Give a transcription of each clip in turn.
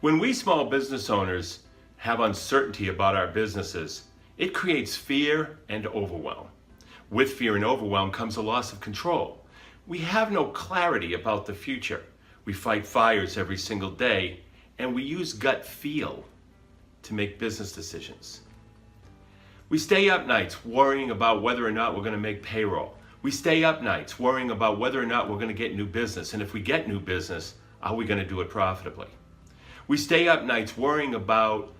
When we small business owners have uncertainty about our businesses, it creates fear and overwhelm. With fear and overwhelm comes a loss of control. We have no clarity about the future. We fight fires every single day, and we use gut feel to make business decisions. We stay up nights worrying about whether or not we're going to make payroll. We stay up nights worrying about whether or not we're going to get new business, and if we get new business, are we going to do it profitably? We stay up nights worrying about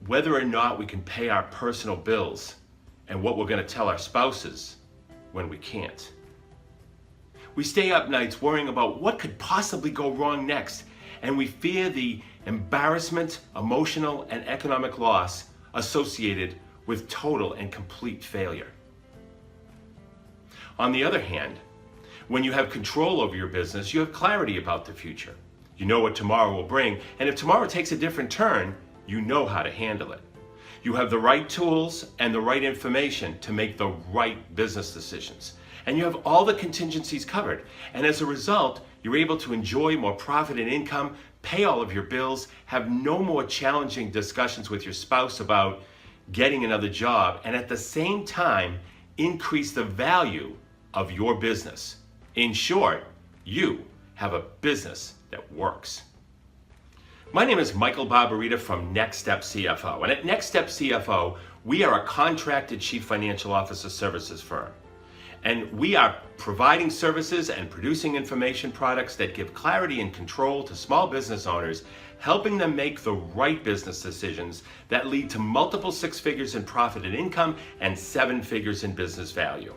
whether or not we can pay our personal bills and what we're going to tell our spouses when we can't. We stay up nights worrying about what could possibly go wrong next, and we fear the embarrassment, emotional, and economic loss associated with total and complete failure. On the other hand, when you have control over your business, you have clarity about the future. You know what tomorrow will bring, and if tomorrow takes a different turn, you know how to handle it. You have the right tools and the right information to make the right business decisions. And you have all the contingencies covered. And as a result, you're able to enjoy more profit and income, pay all of your bills, have no more challenging discussions with your spouse about getting another job, and at the same time, increase the value of your business. In short, you have a business that works. My name is Michael Barbarita from Next Step CFO. And at Next Step CFO, we are a contracted Chief Financial Officer services firm. And we are providing services and producing information products that give clarity and control to small business owners, helping them make the right business decisions that lead to multiple six figures in profit and income and seven figures in business value.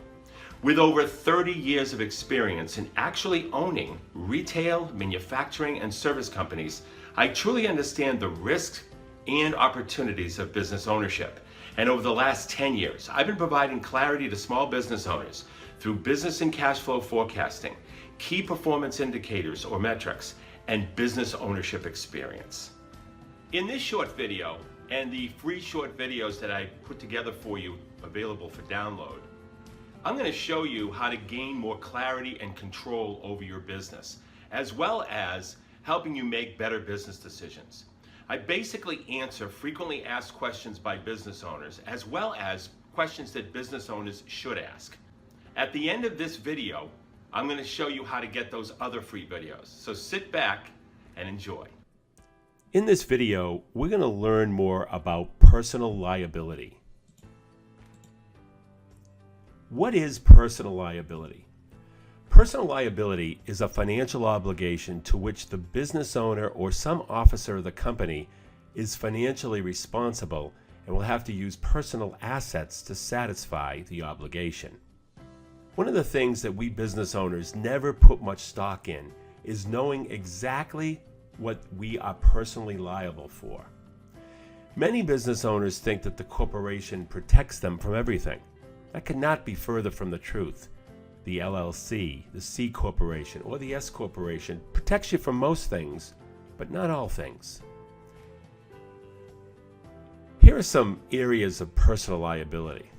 With over 30 years of experience in actually owning retail, manufacturing, and service companies, I truly understand the risks and opportunities of business ownership. And over the last 10 years, I've been providing clarity to small business owners through business and cash flow forecasting, key performance indicators or metrics, and business ownership experience. In this short video, and the free short videos that I put together for you available for download, I'm going to show you how to gain more clarity and control over your business, as well as helping you make better business decisions. I basically answer frequently asked questions by business owners, as well as questions that business owners should ask. At the end of this video, I'm going to show you how to get those other free videos. So sit back and enjoy. In this video, we're going to learn more about personal liability. What is personal liability? Personal liability is a financial obligation to which the business owner or some officer of the company is financially responsible and will have to use personal assets to satisfy the obligation. One of the things that we business owners never put much stock in is knowing exactly what we are personally liable for. Many business owners think that the corporation protects them from everything. That could not be further from the truth. The LLC, the C Corporation, or the S Corporation protects you from most things, but not all things. Here are some areas of personal liability.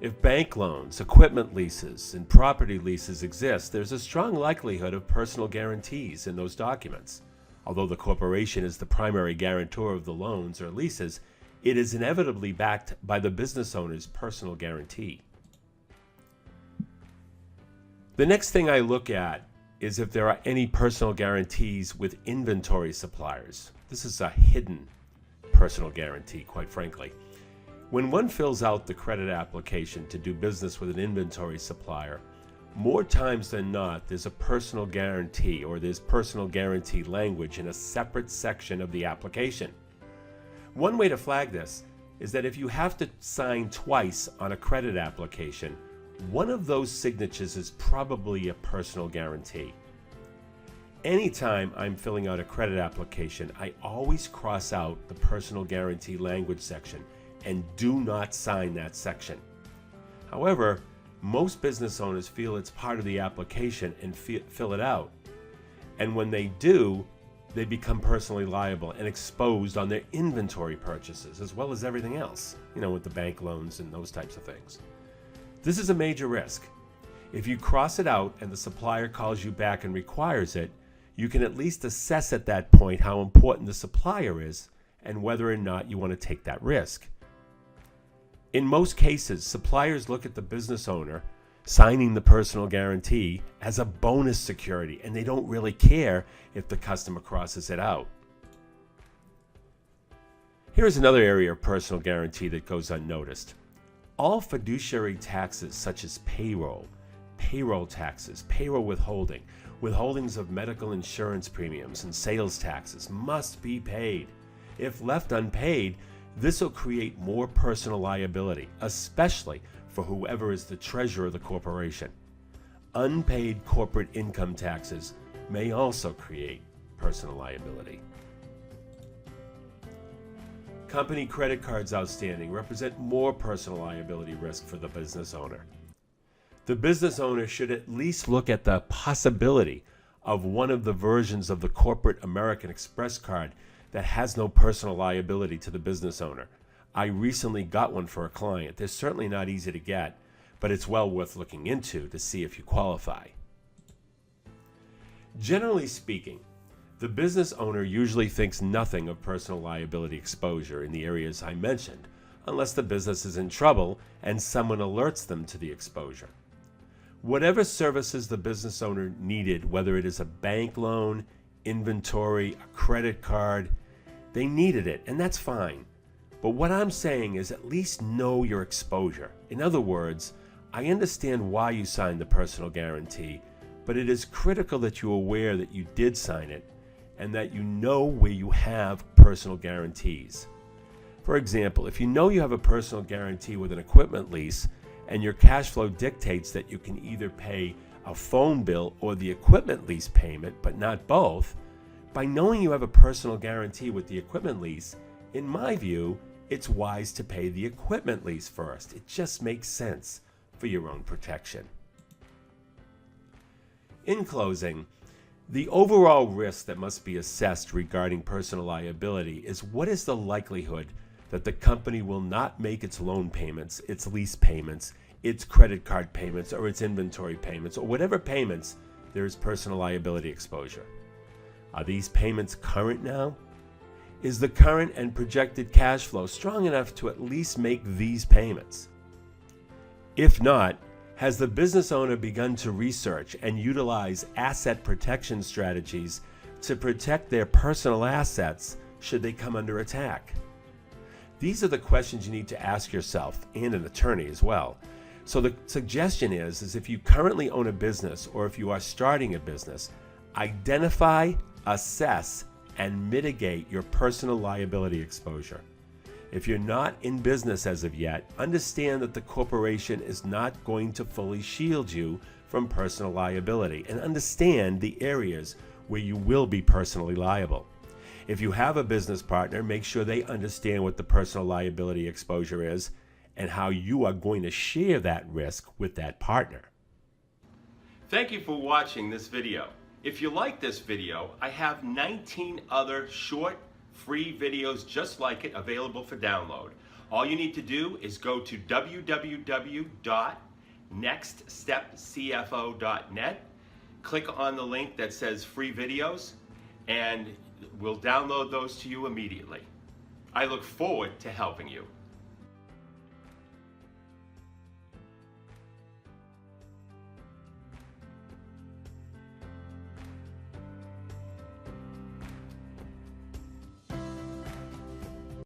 If bank loans, equipment leases, and property leases exist, there's a strong likelihood of personal guarantees in those documents. Although the corporation is the primary guarantor of the loans or leases, it is inevitably backed by the business owner's personal guarantee. The next thing I look at is if there are any personal guarantees with inventory suppliers. This is a hidden personal guarantee, quite frankly. When one fills out the credit application to do business with an inventory supplier, more times than not, there's a personal guarantee or there's personal guarantee language in a separate section of the application. One way to flag this is that if you have to sign twice on a credit application, one of those signatures is probably a personal guarantee. Anytime I'm filling out a credit application, I always cross out the personal guarantee language section and do not sign that section. However, most business owners feel it's part of the application and fill it out. And when they do, they become personally liable and exposed on their inventory purchases, as well as everything else, with the bank loans and those types of things. This is a major risk. If you cross it out and the supplier calls you back and requires it, you can at least assess at that point how important the supplier is and whether or not you want to take that risk. In most cases, suppliers look at the business owner signing the personal guarantee as a bonus security, and they don't really care if the customer crosses it out. Here's another area of personal guarantee that goes unnoticed. All fiduciary taxes such as payroll taxes, payroll withholding, withholdings of medical insurance premiums, and sales taxes must be paid. If left unpaid, this will create more personal liability, especially for whoever is the treasurer of the corporation. Unpaid corporate income taxes may also create personal liability. Company credit cards outstanding represent more personal liability risk for the business owner. The business owner should at least look at the possibility of one of the versions of the corporate American Express card that has no personal liability to the business owner. I recently got one for a client. They're certainly not easy to get, but it's well worth looking into to see if you qualify. Generally speaking, the business owner usually thinks nothing of personal liability exposure in the areas I mentioned, unless the business is in trouble and someone alerts them to the exposure. Whatever services the business owner needed, whether it is a bank loan, inventory, a credit card, they needed it, and that's fine. But what I'm saying is at least know your exposure. In other words, I understand why you signed the personal guarantee, but it is critical that you're aware that you did sign it and that you know where you have personal guarantees. For example, if you know you have a personal guarantee with an equipment lease and your cash flow dictates that you can either pay a phone bill or the equipment lease payment, but not both, by knowing you have a personal guarantee with the equipment lease, in my view, it's wise to pay the equipment lease first. It just makes sense for your own protection. In closing, the overall risk that must be assessed regarding personal liability is what is the likelihood that the company will not make its loan payments, its lease payments, its credit card payments, or its inventory payments, or whatever payments there is personal liability exposure. Are these payments current now? Is the current and projected cash flow strong enough to at least make these payments? If not, has the business owner begun to research and utilize asset protection strategies to protect their personal assets should they come under attack? These are the questions you need to ask yourself and an attorney as well. So the suggestion is if you currently own a business or if you are starting a business, identify, assess, and mitigate your personal liability exposure. If you're not in business as of yet, understand that the corporation is not going to fully shield you from personal liability, and understand the areas where you will be personally liable. If you have a business partner, make sure they understand what the personal liability exposure is and how you are going to share that risk with that partner. Thank you for watching this video. If you like this video, I have 19 other short, free videos just like it available for download. All you need to do is go to www.nextstepcfo.net, click on the link that says free videos, and we'll download those to you immediately. I look forward to helping you.